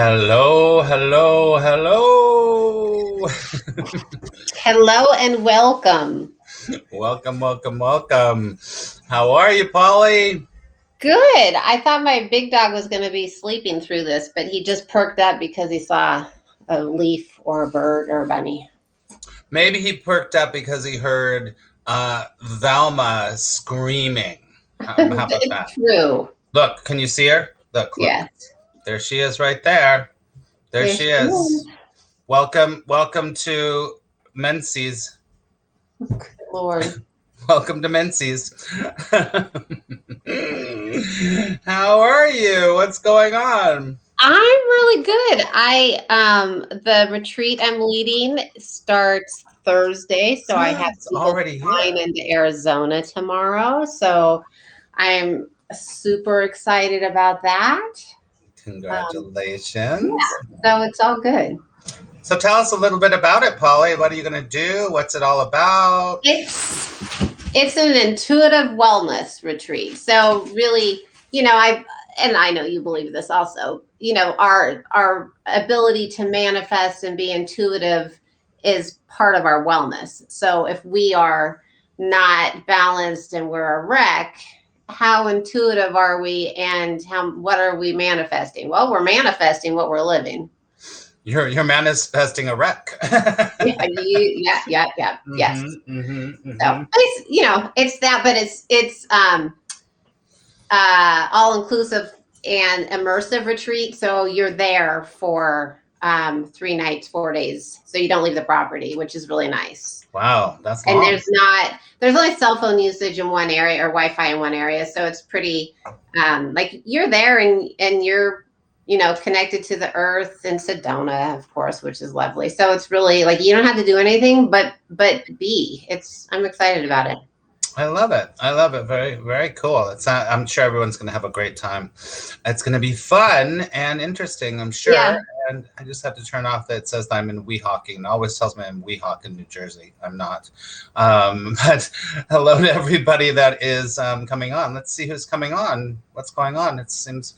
Hello, hello, hello. Hello and welcome. Welcome, welcome, welcome. How are you, Polly? Good. I thought my big dog was going to be sleeping through this, but he just perked up because he saw a leaf or a bird or a bunny. Maybe he perked up because he heard Velma screaming. How about It's that? true. Look, can you see her? Look, look. Yes. There she is right there. There There she she is. is. Welcome, welcome to Menzies. Lord. Welcome to Menzies. How are you? What's going on? I'm really good. The retreat I'm leading starts Thursday, so I have It's people already flying here. into Arizona tomorrow. So I'm super excited about that. Um, Congratulations. yeah, so it's all good. So tell us a little bit about it, Polly. What are you going to do? What's it all about? It's an intuitive wellness retreat. So really, I know you believe this also. Our ability to manifest and be intuitive is part of our wellness. So if we are not balanced and we're a wreck, how intuitive are we and what are we manifesting? Well, we're manifesting what we're living. Your manifesting a wreck. Yes. So Mm-hmm. it's that, but it's all inclusive and immersive retreat. So you're there for 3 nights, 4 days. So you don't leave the property, which is really nice. Wow, that's And long. there's only cell phone usage in one area or Wi-Fi in one area. So it's pretty, like you're there and you're, connected to the earth in Sedona, of course, which is lovely. So it's really like, you don't have to do anything, but I'm excited about it. I love it. I love it. Very, very cool. I'm sure everyone's going to have a great time. It's going to be fun and interesting, I'm sure. Yeah. And I just have to turn off that it says I'm in Weehawken. It always tells me I'm Weehawken, New Jersey. I'm not. But hello to everybody that is coming on. Let's see who's coming on. What's going on? It seems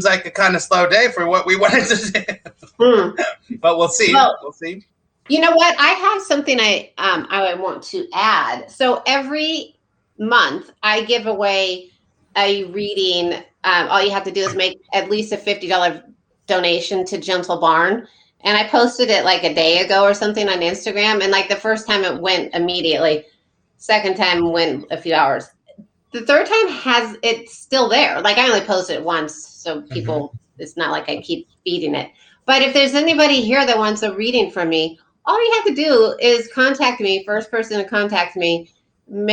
like a kind of slow day for what we wanted to do. But we'll see. Well, we'll see. you know what? I have something I want to add. So every month I give away a reading. All you have to do is make at least a $50 donation to Gentle Barn. And I posted it like a day ago or something on Instagram. And like the first time it went immediately. Second time went a few hours. The third time it's still there. Like I only posted it once, so people, it's not like I keep feeding it. But if there's anybody here that wants a reading from me, all you have to do is contact me. First person to contact me, and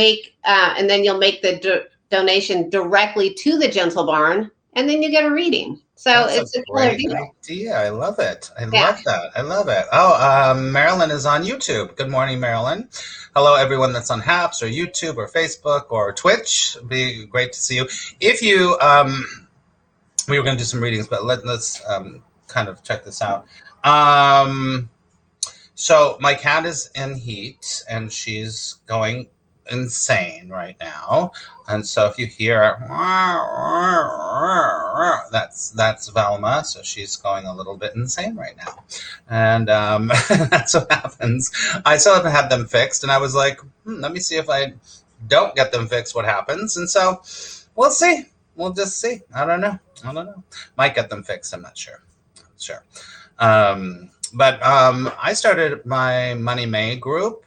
then you'll make the donation directly to the Gentle Barn, and then you get a reading. So That's it's a a killer great deal. idea. I love it. I Yeah. love that. I love it. Oh, Marilyn is on YouTube. Good morning, Marilyn. Hello, everyone that's on Haps or YouTube or Facebook or Twitch. It'd be great to see you. If you, we were going to do some readings, but let's kind of check this out. So my cat is in heat, and she's going insane right now. And so if you hear that's Velma, so she's going a little bit insane right now, and that's what happens. I still haven't had them fixed, and I was like, let me see if I don't get them fixed, what happens. And so we'll see. We'll just see. I don't know. Might get them fixed. I'm not sure. But I started my Money May group,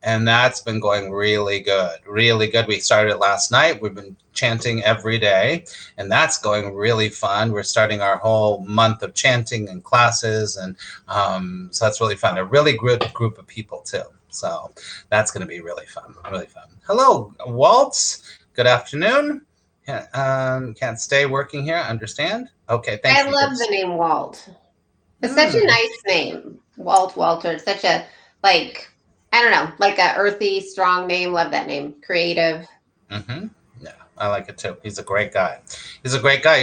and that's been going really good. Really good. We started it last night. We've been chanting every day, and that's going really fun. We're starting our whole month of chanting and classes, and so that's really fun. A really good group of people, too. So that's going to be really fun. Really fun. Hello, Waltz. Good afternoon. Can't stay working here. Understand? Okay, thank I you. love the name Walt. It's such a nice name, Walter. It's such a like, I don't know, like a earthy, strong name. Love that name. Creative. Yeah, I like it too. He's a great guy. You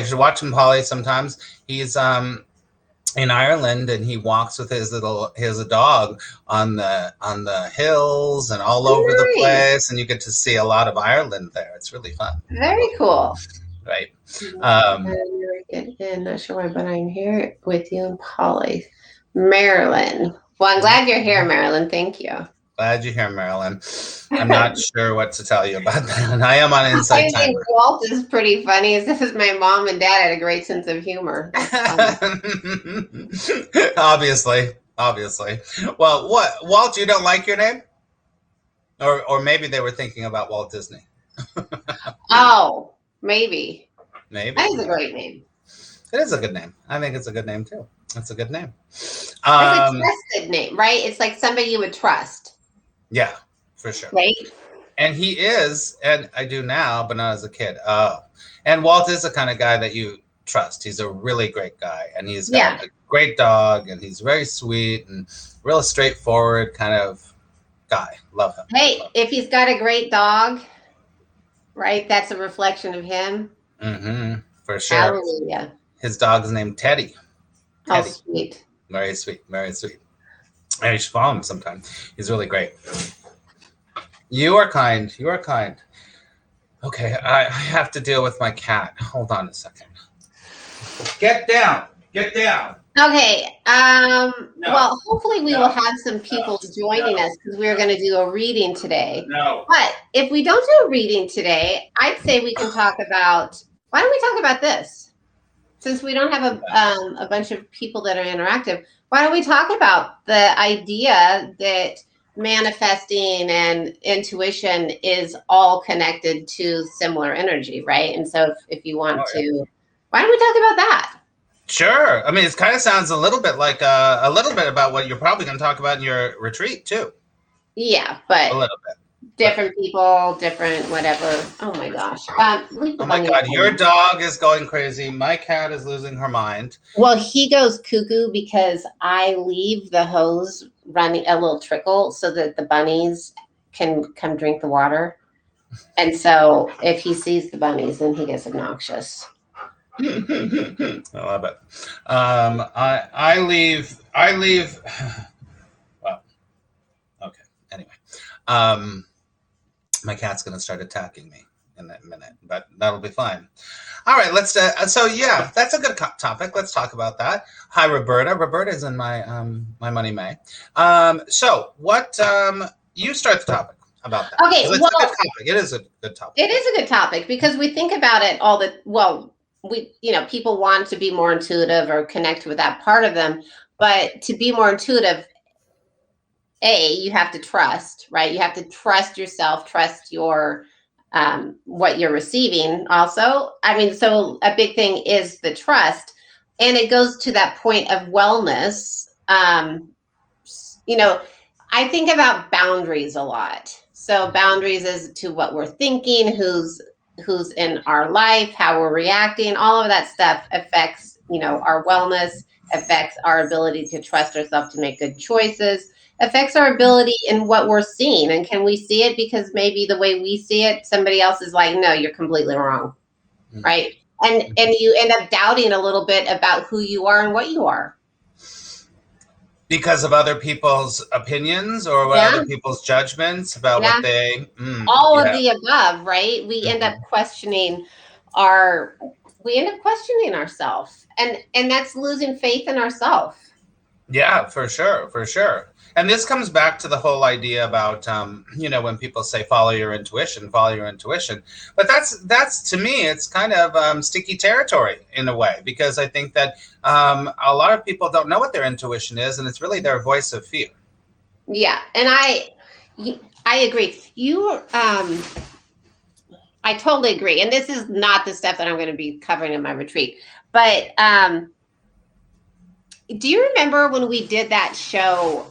should watch him, Polly. Sometimes he's in Ireland, and he walks with his dog on the hills and all over the Nice. place, and you get to see a lot of Ireland there. It's really fun. Very cool. Right. Very get in. Not sure why, but I'm here with you and Polly. Marilyn. Well, I'm glad you're here, Marilyn. Thank you. Glad you're here, Marilyn. I'm not sure what to tell you about that. I am on Inside I think Timer. Walt is pretty funny. This is my mom and dad had a great sense of humor. Obviously. Well, what, Walt? You don't like your name, or maybe they were thinking about Walt Disney. Oh, maybe. Maybe That is a great name. it is a good name. I think it's a good name too. It's a good name. It's a trusted name, right? It's like somebody you would trust. Yeah, for sure. Right. And he is, and I do now, but not as a kid. Oh, and Walt is the kind of guy that you trust. He's a really great guy, and he's got a great dog, and he's very sweet and real straightforward kind of guy. Love him. Hey, if he's got a great dog, right? That's a reflection of him. Mm-hmm. For sure. Hallelujah. His dog is named Teddy. Teddy. Oh, sweet. Very sweet. Very sweet. And you should follow him sometime. He's really great. You are kind. You are kind. Okay, I have to deal with my cat. Hold on a second. Get down. Get down. Okay. No. Well, hopefully we will have some people joining us because we're going to do a reading today. No. But if we don't do a reading today, I'd say we can talk about, why don't we talk about this? Since we don't have a bunch of people that are interactive, why don't we talk about the idea that manifesting and intuition is all connected to similar energy, right? And so if you want to, why don't we talk about that? Sure. I mean, it kind of sounds a little bit like a little bit about what you're probably going to talk about in your retreat too. Yeah, but a little bit. Different people, different whatever. Oh my gosh. Oh my God, your dog is going crazy. My cat is losing her mind. Well, he goes cuckoo because I leave the hose running a little trickle so that the bunnies can come drink the water. And so if he sees the bunnies, then he gets obnoxious. I love it. I leave. Well, okay. Anyway, my cat's going to start attacking me in a minute, but that'll be fine. All right, let's. So yeah, that's a good topic. Let's talk about that. Hi, Roberta. Roberta's in my my Money May. So what? You start the topic about that. Okay, it's a good topic. It is a good topic. It is a good topic because we think about it all the people want to be more intuitive or connect with that part of them, but to be more intuitive, you have to trust, right? You have to trust yourself, trust your what you're receiving also. I mean, so a big thing is the trust, and it goes to that point of wellness. I think about boundaries a lot. So boundaries is to what we're thinking, who's in our life, how we're reacting, all of that stuff affects, our wellness, affects our ability to trust ourselves to make good choices, affects our ability in what we're seeing. And can we see it? Because maybe the way we see it, somebody else is like, no, you're completely wrong. Mm-hmm. Right. And you end up doubting a little bit about who you are and what you are. Because of other people's opinions or other people's judgments about what they... all of the above, right? We end up questioning ourselves. And that's losing faith in ourselves. Yeah, for sure. And this comes back to the whole idea about, when people say, follow your intuition. But that's to me, it's kind of sticky territory in a way, because I think that a lot of people don't know what their intuition is, and it's really their voice of fear. Yeah. And I agree. I totally agree. And this is not the stuff that I'm going to be covering in my retreat, but do you remember when we did that show,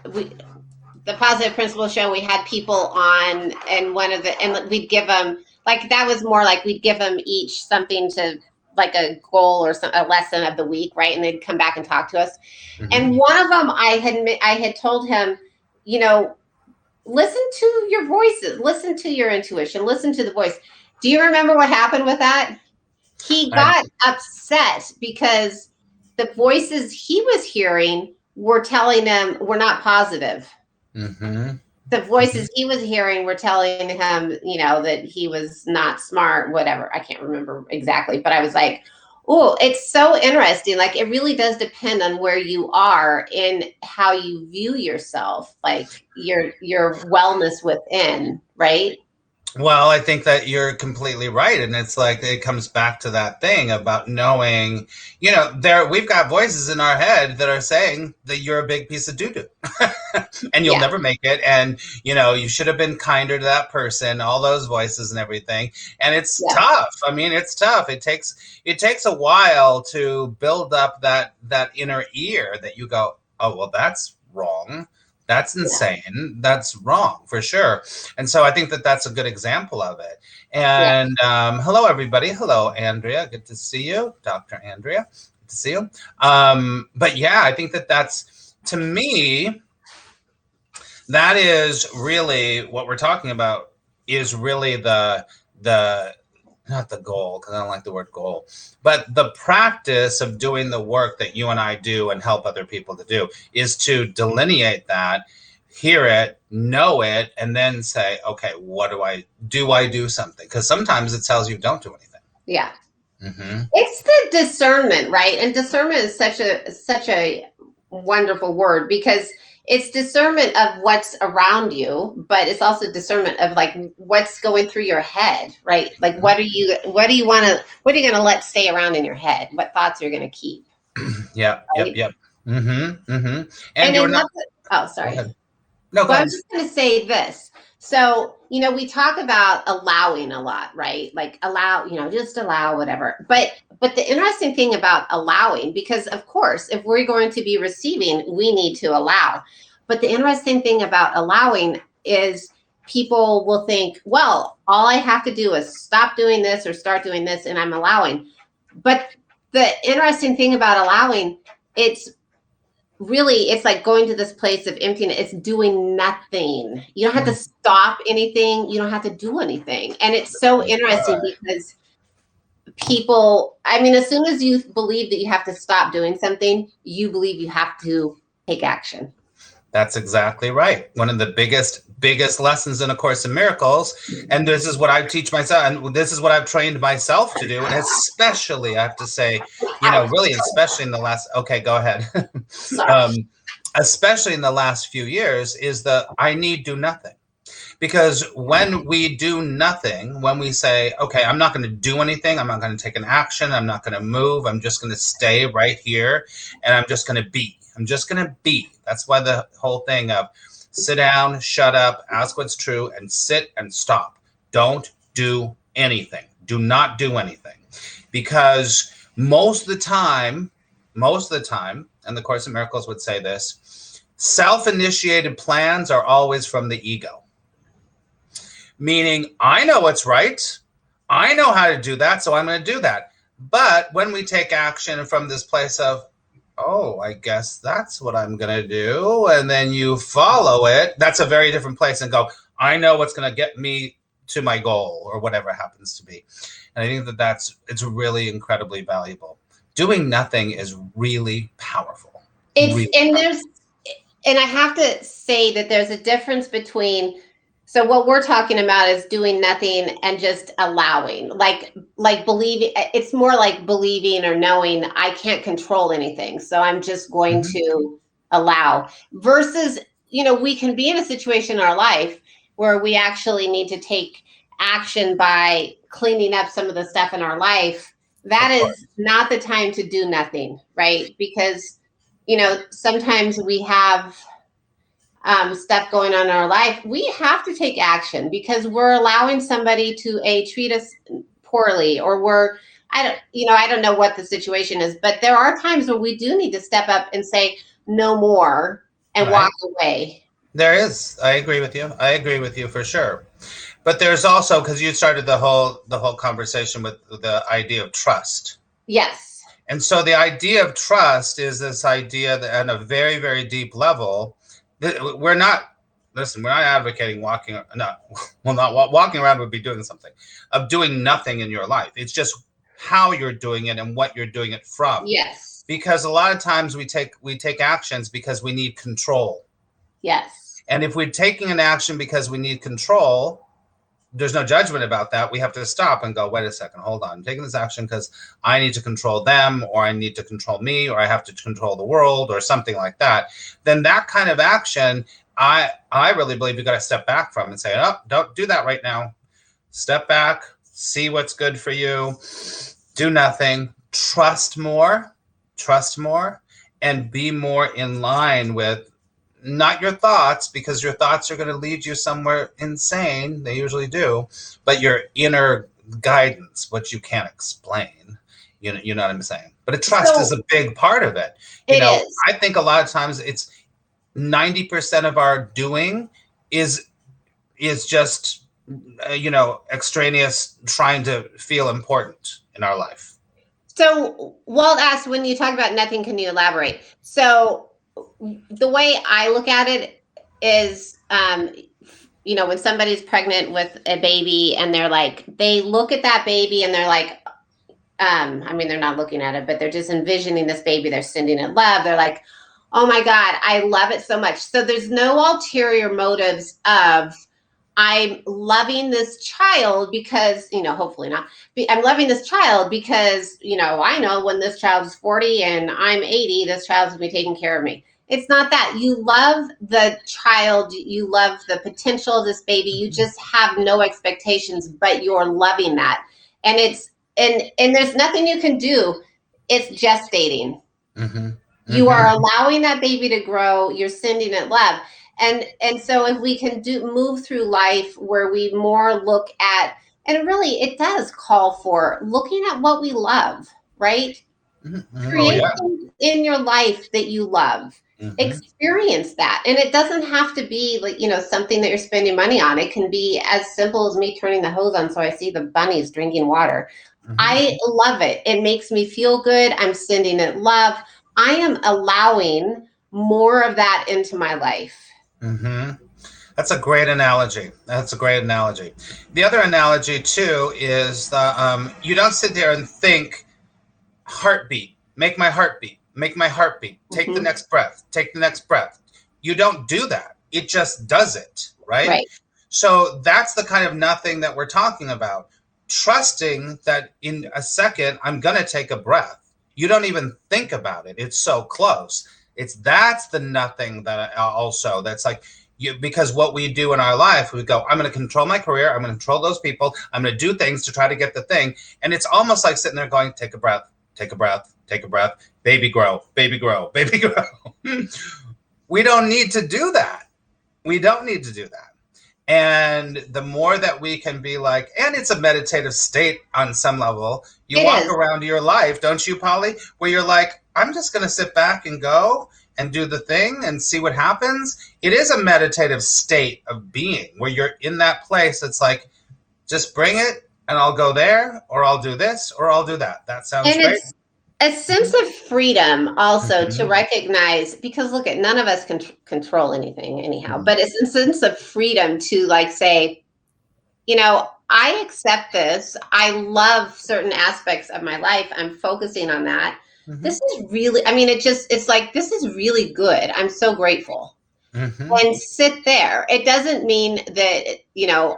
the Positive Principle show? We had people on, and and we'd give them, like, that was more like we'd give them each something to, like, a goal or a lesson of the week, right? And they'd come back and talk to us. Mm-hmm. And one of them, I had told him, listen to your voices, listen to your intuition, listen to the voice. Do you remember what happened with that? He got upset because the voices he was hearing were telling him we're not positive. Mm-hmm. The voices he was hearing were telling him, that he was not smart, whatever. I can't remember exactly, but I was like, Oh, it's so interesting. Like it really does depend on where you are and how you view yourself, like your wellness within, right? Well, I think that you're completely right. And it's like it comes back to that thing about knowing, there we've got voices in our head that are saying that you're a big piece of doo-doo and you'll Yeah, never make it. And you should have been kinder to that person, all those voices and everything. And it's yeah, tough. I mean, it's tough. It takes a while to build up that inner ear that you go, oh, well, that's wrong. That's yeah, insane. That's wrong for sure. And so I think that that's a good example of it. yeah. And hello, everybody. Hello, Andrea. Good to see you, Dr. Andrea. Good to see you. But yeah, I think that that's, to me, that is really what we're talking about, is really the not the goal, because I don't like the word goal, but the practice of doing the work that you and I do and help other people to do is to delineate that, hear it, know it, and then say, okay, what do? I do something? Because sometimes it tells you don't do anything. Yeah. Mm-hmm. It's the discernment, right? And discernment is such a wonderful word because it's discernment of what's around you, but it's also discernment of like what's going through your head, right? Like what are you going to let stay around in your head? What thoughts you're going to keep? Yep, Right? yep. Mm-hmm, mm-hmm. And And you're then not. oh, Go sorry. ahead. No, go Well, I'm ahead. just going to say this. So, we talk about allowing a lot, right? Like allow, just allow whatever. But the interesting thing about allowing, because of course, if we're going to be receiving, we need to allow. But the interesting thing about allowing is people will think, well, all I have to do is stop doing this or start doing this and I'm allowing. But the interesting thing about allowing, it's really, it's like going to this place of emptiness. It's doing nothing. You don't have to stop anything. You don't have to do anything. And it's so interesting because people, I mean, as soon as you believe that you have to stop doing something, you believe you have to take action. That's exactly right. One of the biggest lessons in A Course in Miracles, and this is what I teach myself, and this is what I've trained myself to do, and especially, I have to say, Ouch. really, especially in the last, okay, go ahead. Sorry. Especially in the last few years, is the I need do nothing. Because when we do nothing, when we say, okay, I'm not going to do anything, I'm not going to take an action, I'm not going to move, I'm just going to stay right here, and I'm just going to be. I'm just going to be. That's why the whole thing of sit down, shut up, ask what's true, and sit and stop. Don't do anything. Do not do anything. Because most of the time, and the Course in Miracles would say this, self-initiated plans are always from the ego. Meaning, I know what's right. I know how to do that, so I'm going to do that. But when we take action from this place of, oh, I guess that's what I'm going to do, and then you follow it, that's a very different place and go, I know what's going to get me to my goal or whatever it happens to be. And I think that it's really incredibly valuable. Doing nothing is really powerful. It's, Really and powerful. and I have to say that there's a difference between, so what we're talking about is doing nothing and just allowing, like believing. It's more like believing or knowing I can't control anything, so I'm just going Mm-hmm. to allow. Versus, we can be in a situation in our life where we actually need to take action by cleaning up some of the stuff in our life. That Of course. is not the time to do nothing, right? Because sometimes we have stuff going on in our life. We have to take action because we're allowing somebody to treat us poorly, or I don't know what the situation is, but there are times where we do need to step up and say no more and Right. walk away. There is. I agree with you. I agree with you for sure. But there's also, because you started the whole conversation with the idea of trust. Yes. And so the idea of trust is this idea that at a very, very deep level, we're not, listen, we're not advocating walking around would be doing something, of doing nothing in your life. It's just how you're doing it and what you're doing it from. Yes. Because a lot of times we take actions because we need control. Yes. And if we're taking an action because we need control, there's no judgment about that. We have to stop and go, wait a second, hold on. I'm taking this action because I need to control them, or I need to control me, or I have to control the world, or something like that. Then that kind of action, I really believe you got to step back from and say, oh, don't do that right now. Step back, see what's good for you, do nothing, trust more, and be more in line with not your thoughts, because your thoughts are going to lead you somewhere insane. They usually do, but your inner guidance, what you can't explain. You know what I'm saying? But trust is a big part of it. It is. I think a lot of times it's 90% of our doing is just extraneous, trying to feel important in our life. So Walt asked, when you talk about nothing, can you elaborate? So the way I look at it is, when somebody's pregnant with a baby and they look at that baby and they're like, they're not looking at it, but they're just envisioning this baby. They're sending it love. They're like, oh my God, I love it so much. So there's no ulterior motives of, I'm loving this child because, hopefully not. I'm loving this child because, I know when this child is 40 and I'm 80, this child's going to be taking care of me. It's not that. You love the child. You love the potential of this baby. You just have no expectations, but you're loving that. And and there's nothing you can do. It's gestating. Mm-hmm. Mm-hmm. You are allowing that baby to grow. You're sending it love. And so if we can move through life where we more look at, and really it does call for looking at what we love, right? Mm-hmm. Create things in your life that you love. Mm-hmm. Experience that. And it doesn't have to be something that you're spending money on. It can be as simple as me turning the hose on so I see the bunnies drinking water. Mm-hmm. I love it. It makes me feel good. I'm sending it love. I am allowing more of that into my life. Mm-hmm. That's a great analogy. The other analogy too is you don't sit there and think, heartbeat, make my heartbeat, take mm-hmm. the next breath. You don't do that. It just does it, right? So that's the kind of nothing that we're talking about. Trusting that in a second, I'm going to take a breath. You don't even think about it. It's so close. That's the nothing that that's like, because what we do in our life, we go, I'm going to control my career. I'm going to control those people. I'm going to do things to try to get the thing. And it's almost like sitting there going, take a breath, baby grow. We don't need to do that. And the more that we can be like, and it's a meditative state on some level. You walk around your life, don't you, Polly? Where you're like, I'm just going to sit back and go and do the thing and see what happens. It is a meditative state of being where you're in that place. It's like, just bring it and I'll go there, or I'll do this, or I'll do that. That sounds great. It's a sense of freedom also mm-hmm. to recognize, because look, none of us can control anything anyhow, mm-hmm. but it's a sense of freedom to say, I accept this. I love certain aspects of my life. I'm focusing on that. Mm-hmm. This is really, it's like, this is really good. I'm so grateful. Mm-hmm. And sit there. It doesn't mean that,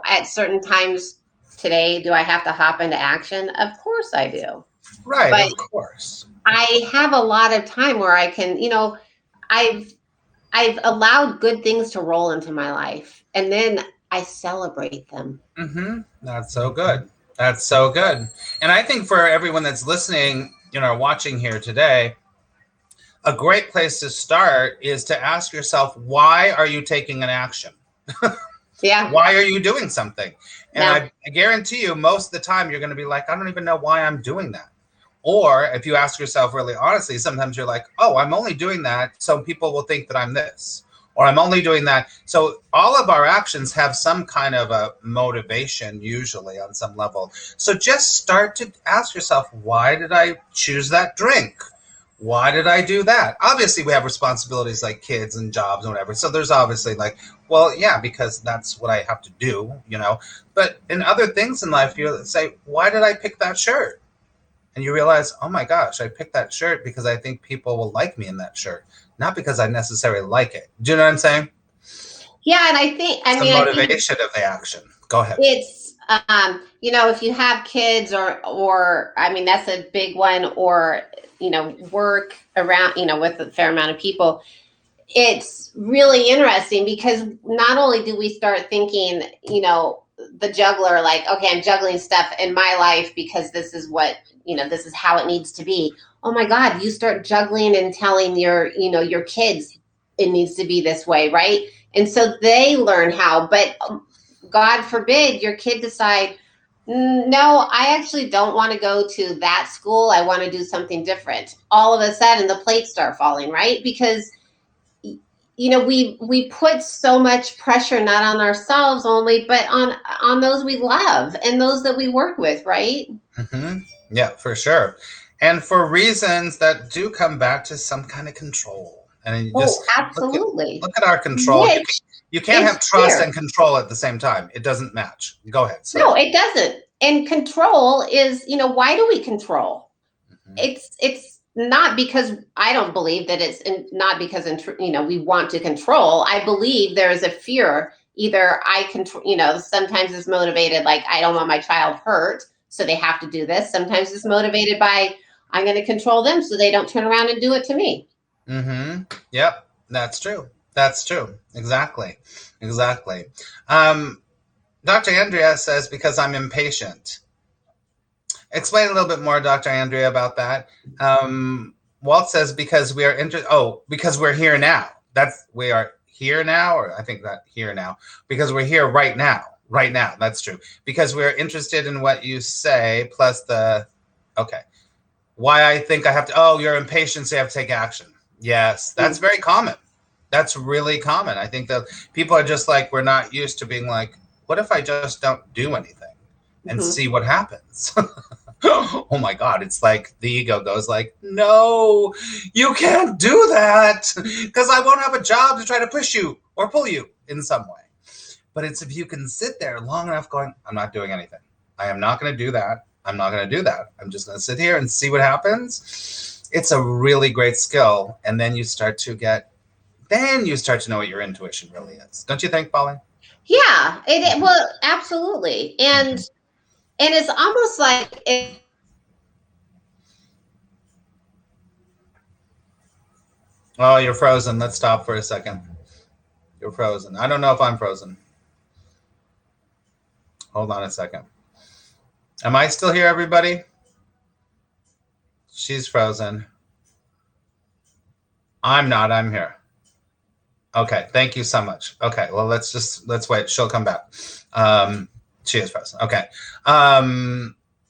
at certain times today, do I have to hop into action? Of course I do. Right, but of course. I have a lot of time where I can, I've allowed good things to roll into my life, and then I celebrate them. Mm-hmm. That's so good. And I think for everyone that's listening, watching here today, a great place to start is to ask yourself, why are you taking an action? Yeah. Why are you doing something? And I guarantee you, most of the time, you're going to be like, I don't even know why I'm doing that. Or if you ask yourself really honestly, sometimes you're like, oh, I'm only doing that so people will think that I'm this. Or I'm only doing that. So all of our actions have some kind of a motivation, usually on some level. So just start to ask yourself, why did I choose that drink? Why did I do that? Obviously, we have responsibilities like kids and jobs and whatever. So there's obviously because that's what I have to do, But in other things in life, you say, why did I pick that shirt? And you realize, oh my gosh, I picked that shirt because I think people will like me in that shirt, not because I necessarily like it. Do you know what I'm saying? Yeah, and I think, the motivation of the action. Go ahead. It's if you have kids or I mean that's a big one, or work around with a fair amount of people. It's really interesting because not only do we start thinking, the juggler, like, okay, I'm juggling stuff in my life because this is what, this is how it needs to be. Oh my God, you start juggling and telling your kids it needs to be this way, right? And so they learn how, but God forbid your kid decide, no, I actually don't want to go to that school. I want to do something different. All of a sudden the plates start falling, right? Because we put so much pressure not on ourselves only, but on those we love and those that we work with, right? Mm-hmm. Yeah, for sure. And for reasons that do come back to some kind of control. And you just absolutely. Look at our control. You can't have trust and control at the same time. It doesn't match. Go ahead. No, it doesn't. And control is, why do we control? Mm-hmm. It's not because I don't believe that not because we want to control. I believe there is a fear. Either I control, sometimes it's motivated like I don't want my child hurt, so they have to do this. Sometimes it's motivated by I'm going to control them so they don't turn around and do it to me. Mm-hmm. Yep, that's true. That's true. Exactly. Dr. Andrea says, because I'm impatient. Explain a little bit more, Dr. Andrea, about that. Walt says, because we are because we're here now. We are here now, or I think that here now, because we're here right now. Right now, that's true. Because we're interested in what you say, plus why I think I have to, you're impatient, so you have to take action. Yes, that's very common. That's really common. I think that people are just like, we're not used to being like, what if I just don't do anything and see what happens? Oh my God. It's like the ego goes like, no, you can't do that because I won't have a job to try to push you or pull you in some way. But it's if you can sit there long enough going, I'm not doing anything. I am not going to do that. I'm not going to do that. I'm just going to sit here and see what happens. It's a really great skill. And then you start to know what your intuition really is. Don't you think, Polly? Yeah, well, absolutely. And it's almost like Oh, you're frozen. Let's stop for a second. You're frozen. I don't know if I'm frozen. Hold on a second. Am I still here, everybody? She's frozen. I'm not. I'm here. Okay. Thank you so much. Okay. Well, let's wait. She'll come back. She is frozen. Okay.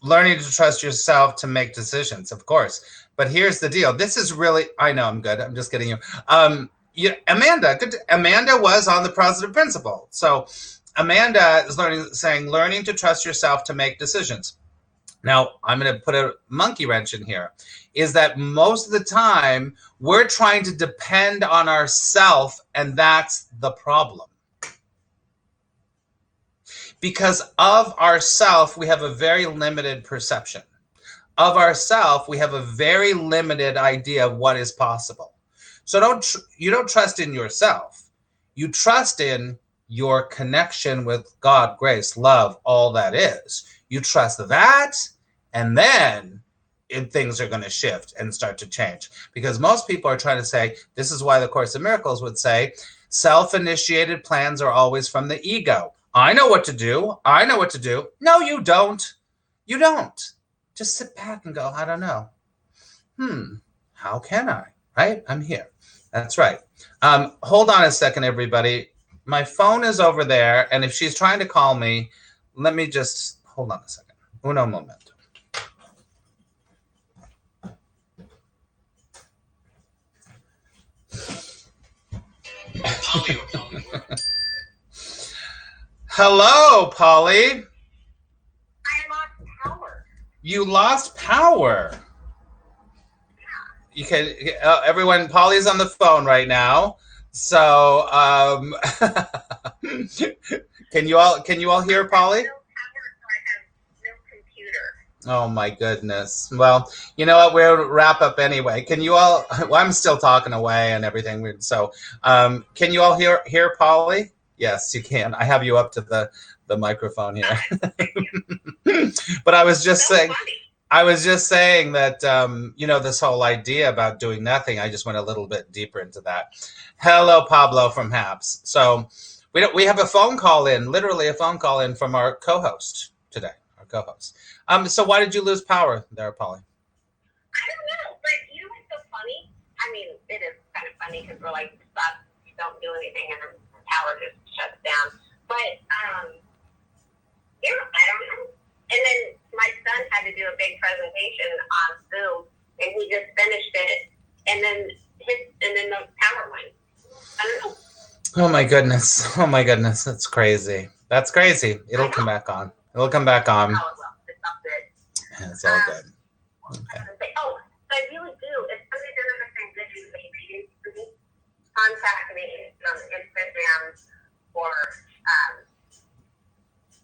Learning to trust yourself to make decisions, of course. But here's the deal. This is really, I know I'm good. I'm just kidding you. Amanda was on the positive principle. So Amanda is learning to trust yourself to make decisions. Now, I'm going to put a monkey wrench in here, is that most of the time we're trying to depend on ourselves, and that's the problem. Because of ourself, we have a very limited perception. Of ourself, we have a very limited idea of what is possible. So you don't trust in yourself. You trust in your connection with God, grace, love, all that is. You trust that, and then things are going to shift and start to change. Because most people are trying to say, this is why the Course in Miracles would say, self-initiated plans are always from the ego. I know what to do. No, you don't. You don't. Just sit back and go, I don't know. How can I? Right? I'm here. That's right. Hold on a second, everybody. My phone is over there, and if she's trying to call me, let me just hold on a second. Uno momento. Hello, Polly. I lost power. You lost power. You can everyone. Polly's on the phone right now, so can you all hear Polly? No power, so I have no computer. Oh my goodness. Well, you know what? We'll wrap up anyway. Can you all? Well, I'm still talking away and everything. So, can you all hear Polly? Yes, you can. I have you up to the microphone here. But I was just saying. I was just saying that, this whole idea about doing nothing, I just went a little bit deeper into that. Hello, Pablo from Haps. So we have a phone call in, literally a phone call in from our co-host today, our co-host. So why did you lose power there, Polly? I don't know, but what's so funny? I mean, it is kind of funny because we're like, stop, don't do anything, and then the power just shuts down. But, I don't know. And then my son had to do a big presentation on Zoom, and he just finished it, and then the power went. I don't know. Oh my goodness! Oh my goodness! That's crazy. That's crazy. It'll come back on. It'll come back on. Oh, well, it's all good. It's all good. Okay. Oh, I really do. If somebody's interested in good reading for me, contact me on Instagram or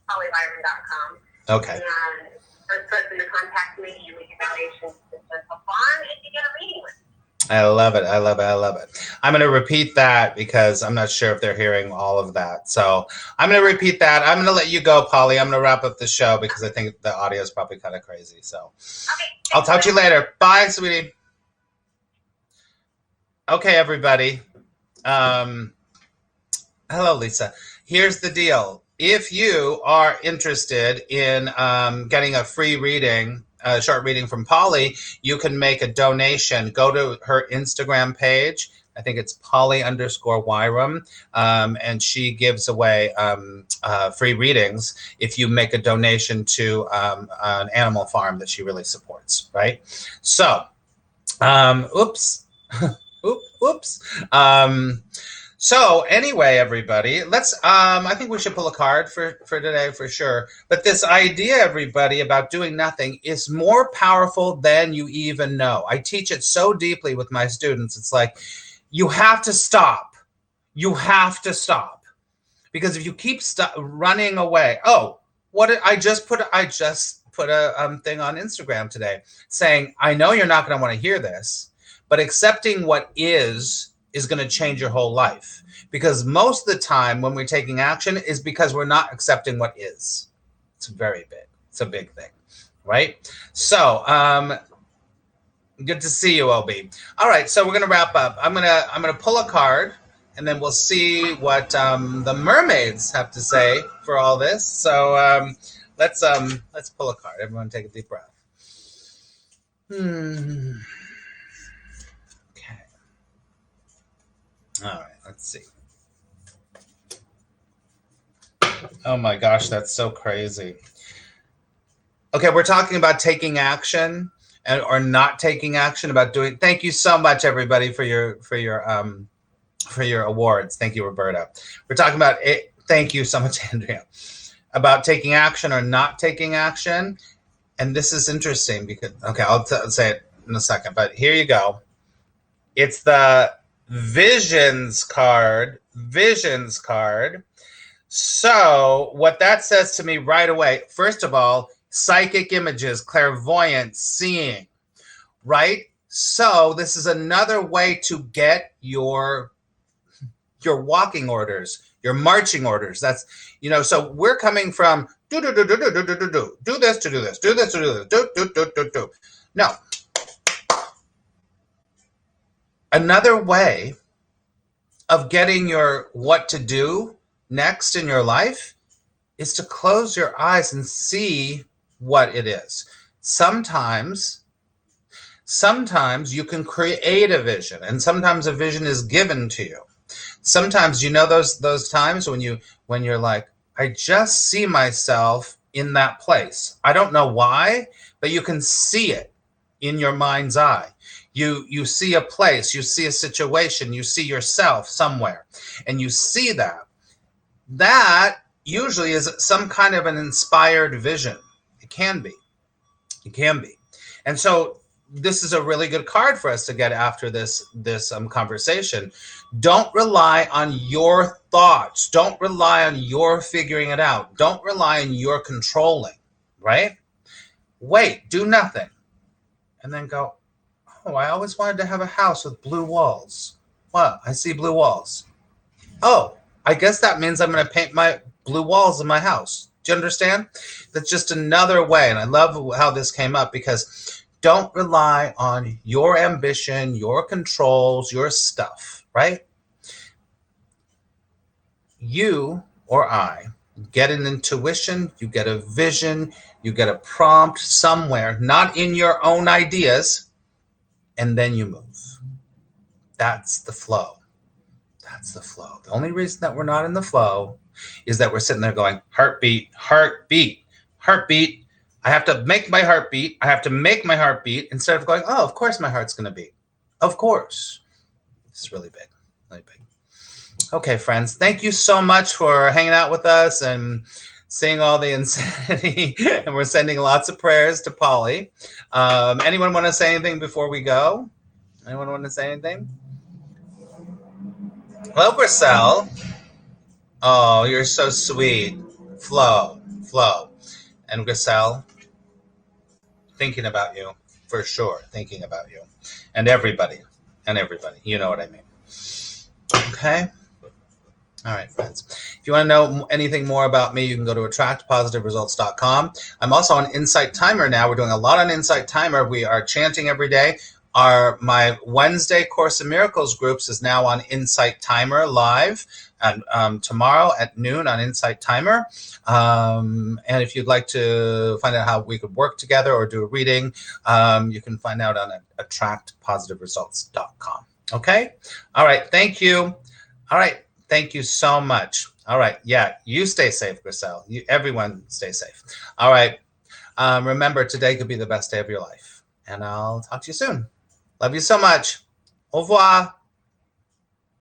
pollybyron.com. Okay. And first person to contact me, you make a donation to Central Farm, and you get a reading with me. I love it. I love it. I love it. I'm going to repeat that because I'm not sure if they're hearing all of that. So I'm going to repeat that. I'm going to let you go, Polly. I'm going to wrap up the show because I think the audio is probably kind of crazy. So Okay. I'll talk to you later. Bye, sweetie. Okay, everybody. Hello, Lisa. Here's the deal. If you are interested in getting a free reading, a short reading from Polly, you can make a donation. Go to her Instagram page. I think it's Polly_Wyram, and she gives away free readings if you make a donation to an animal farm that she really supports, right? So, oops. Oops. So anyway, everybody, let's, I think we should pull a card for today for sure. But this idea, everybody, about doing nothing is more powerful than you even know. I teach it so deeply with my students. It's like, you have to stop. You have to stop. Because if you keep running away, I just put a thing on Instagram today saying, I know you're not going to want to hear this, but accepting what is going to change your whole life. Because most of the time when we're taking action is because we're not accepting what is. It's very big. It's a big thing, right? So, good to see you, OB. All right, so we're gonna wrap up. I'm gonna pull a card, and then we'll see what the mermaids have to say for all this. So let's pull a card. Everyone, take a deep breath. All right, let's see. Oh my gosh, that's so crazy. Okay, we're talking about taking action or not taking action, about doing. Thank you so much, everybody, for your awards. Thank you, Roberta. We're talking about it. Thank you so much, Andrea, about taking action or not taking action. And this is interesting because, okay, I'll say it in a second, but here you go. It's the Visions card. So what that says to me right away, first of all, psychic images, clairvoyance, seeing, right? So this is another way to get your walking orders, your marching orders. That's, so we're coming from do this to do this, do this to do. No. Another way of getting your what to do next in your life is to close your eyes and see what it is. Sometimes you can create a vision, and sometimes a vision is given to you. Sometimes, those times when you're like, I just see myself in that place. I don't know why, but you can see it in your mind's eye. You see a place, you see a situation, you see yourself somewhere, and you see that. That usually is some kind of an inspired vision. It can be. And so this is a really good card for us to get after this conversation. Don't rely on your thoughts. Don't rely on your figuring it out. Don't rely on your controlling, right? Wait, do nothing. And then go, oh, I always wanted to have a house with blue walls. What? I see blue walls. Oh, I guess that means I'm going to paint my blue walls in my house. Do you understand? That's just another way. And I love how this came up, because don't rely on your ambition, your controls, your stuff, right? You or I get an intuition, you get a vision, you get a prompt somewhere, not in your own ideas, and then you move. That's the flow. That's the flow. The only reason that we're not in the flow is that we're sitting there going, heartbeat, heartbeat, heartbeat. I have to make my heart beat. I have to make my heart beat, instead of going, oh, of course my heart's going to beat. Of course. It's really big, really big. Okay, friends, thank you so much for hanging out with us and seeing all the insanity. And we're sending lots of prayers to Polly. Anyone want to say anything before we go? Anyone want to say anything? Hello, Griselle. Oh, you're so sweet. Flo. And Griselle, thinking about you, for sure, thinking about you. And everybody, you know what I mean. Okay? All right, friends. If you want to know anything more about me, you can go to attractpositiveresults.com. I'm also on Insight Timer now. We're doing a lot on Insight Timer. We are chanting every day. My Wednesday Course in Miracles groups is now on Insight Timer live, and tomorrow at noon on Insight Timer. And if you'd like to find out how we could work together or do a reading, you can find out on attractpositiveresults.com. Okay? All right. Thank you. All right. Thank you so much. All right. Yeah, you stay safe, Griselle. Everyone stay safe. All right. Remember, today could be the best day of your life. And I'll talk to you soon. Love you so much. Au revoir.